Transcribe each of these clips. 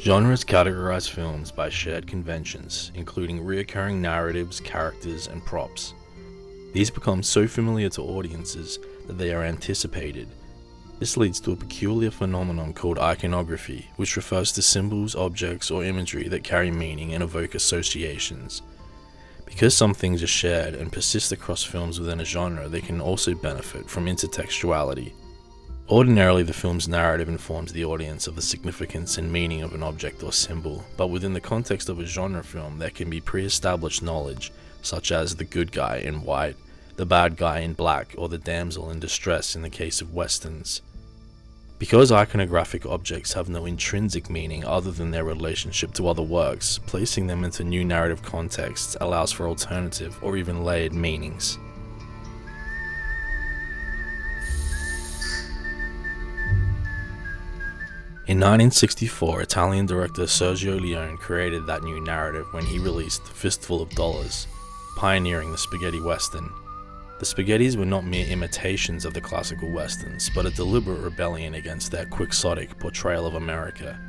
Genres categorize films by shared conventions, including recurring narratives, characters, and props. These become so familiar to audiences that they are anticipated. This leads to a peculiar phenomenon called iconography, which refers to symbols, objects, or imagery that carry meaning and evoke associations. Because some things are shared and persist across films within a genre, they can also benefit from intertextuality. Ordinarily, the film's narrative informs the audience of the significance and meaning of an object or symbol, but within the context of a genre film, there can be pre-established knowledge, such as the good guy in white, the bad guy in black, or the damsel in distress in the case of westerns. Because iconographic objects have no intrinsic meaning other than their relationship to other works, placing them into new narrative contexts allows for alternative or even layered meanings. In 1964, Italian director Sergio Leone created that new narrative when he released A Fistful of Dollars, pioneering the spaghetti western. The spaghettis were not mere imitations of the classical westerns, but a deliberate rebellion against their quixotic portrayal of America.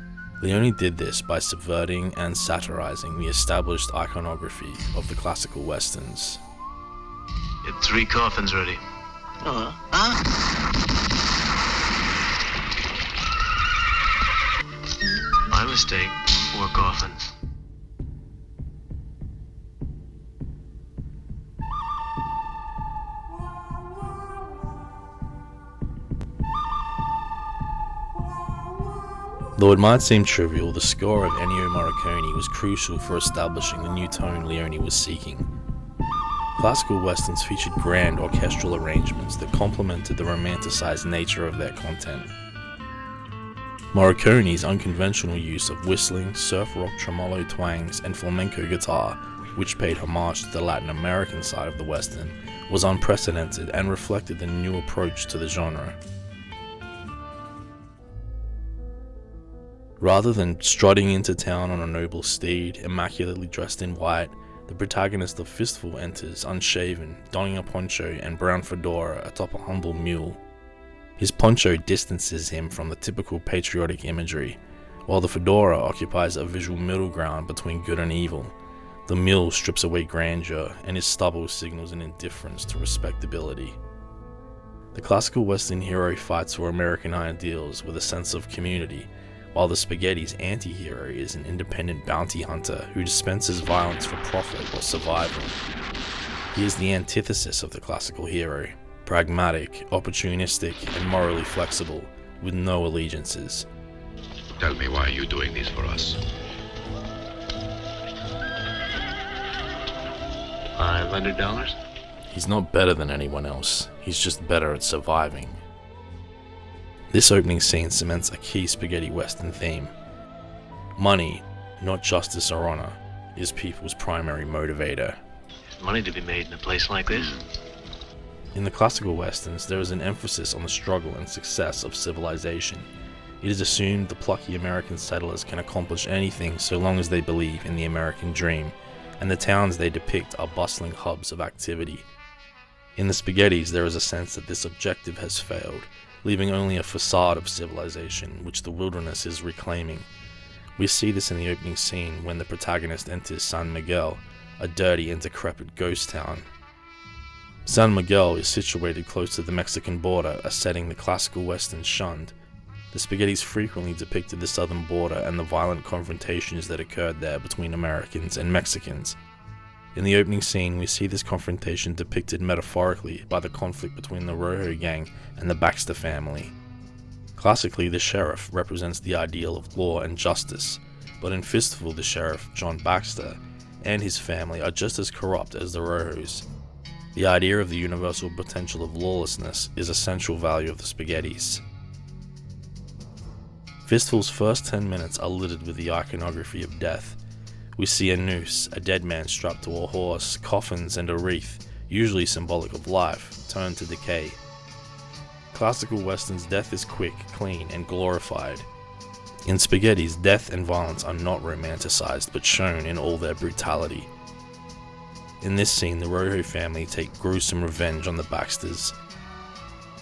Leone did this by subverting and satirizing the established iconography of the classical westerns. Get 3 coffins ready. My mistake. 4 coffins. Though it might seem trivial, the score of Ennio Morricone was crucial for establishing the new tone Leone was seeking. Classical westerns featured grand orchestral arrangements that complemented the romanticized nature of their content. Morricone's unconventional use of whistling, surf rock tremolo twangs, and flamenco guitar, which paid homage to the Latin American side of the western, was unprecedented and reflected a new approach to the genre. Rather than strutting into town on a noble steed, immaculately dressed in white, the protagonist of Fistful enters unshaven, donning a poncho and brown fedora atop a humble mule. His poncho distances him from the typical patriotic imagery, while the fedora occupies a visual middle ground between good and evil. The mule strips away grandeur, and his stubble signals an indifference to respectability. The classical western hero fights for American ideals with a sense of community, while the spaghetti's anti-hero is an independent bounty hunter who dispenses violence for profit or survival. He is the antithesis of the classical hero, pragmatic, opportunistic, and morally flexible, with no allegiances. Tell me why you're doing this for us. $500? He's not better than anyone else, he's just better at surviving. This opening scene cements a key spaghetti western theme. Money, not justice or honor, is people's primary motivator. There's money to be made in a place like this. In the classical westerns, there is an emphasis on the struggle and success of civilization. It is assumed the plucky American settlers can accomplish anything so long as they believe in the American dream, and the towns they depict are bustling hubs of activity. In the spaghettis, there is a sense that this objective has failed, leaving only a facade of civilization, which the wilderness is reclaiming. We see this in the opening scene when the protagonist enters San Miguel, a dirty and decrepit ghost town. San Miguel is situated close to the Mexican border, a setting the classical westerns shunned. The spaghettis frequently depicted the southern border and the violent confrontations that occurred there between Americans and Mexicans. In the opening scene, we see this confrontation depicted metaphorically by the conflict between the Rojo gang and the Baxter family. Classically, the sheriff represents the ideal of law and justice, but in Fistful, the sheriff, John Baxter, and his family are just as corrupt as the Rojos. The idea of the universal potential of lawlessness is a central value of the spaghettis. Fistful's first 10 minutes are littered with the iconography of death. We see a noose, a dead man strapped to a horse, coffins, and a wreath, usually symbolic of life, turned to decay. Classical westerns, death is quick, clean, and glorified. In spaghettis, death and violence are not romanticized, but shown in all their brutality. In this scene, the Rojo family take gruesome revenge on the Baxters.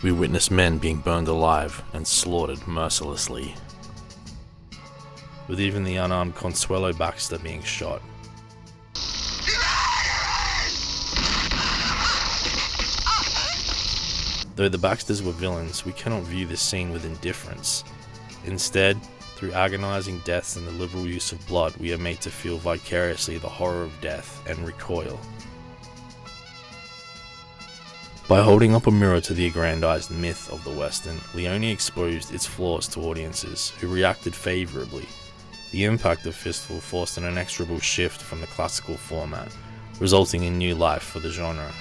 We witness men being burned alive and slaughtered mercilessly. with even the unarmed Consuelo Baxter being shot. Though the Baxters were villains, we cannot view this scene with indifference. Instead, through agonizing deaths and the liberal use of blood, we are made to feel vicariously the horror of death and recoil. By holding up a mirror to the aggrandized myth of the Western, Leone exposed its flaws to audiences who reacted favorably. The impact of Fistful forced an inexorable shift from the classical format, resulting in new life for the genre.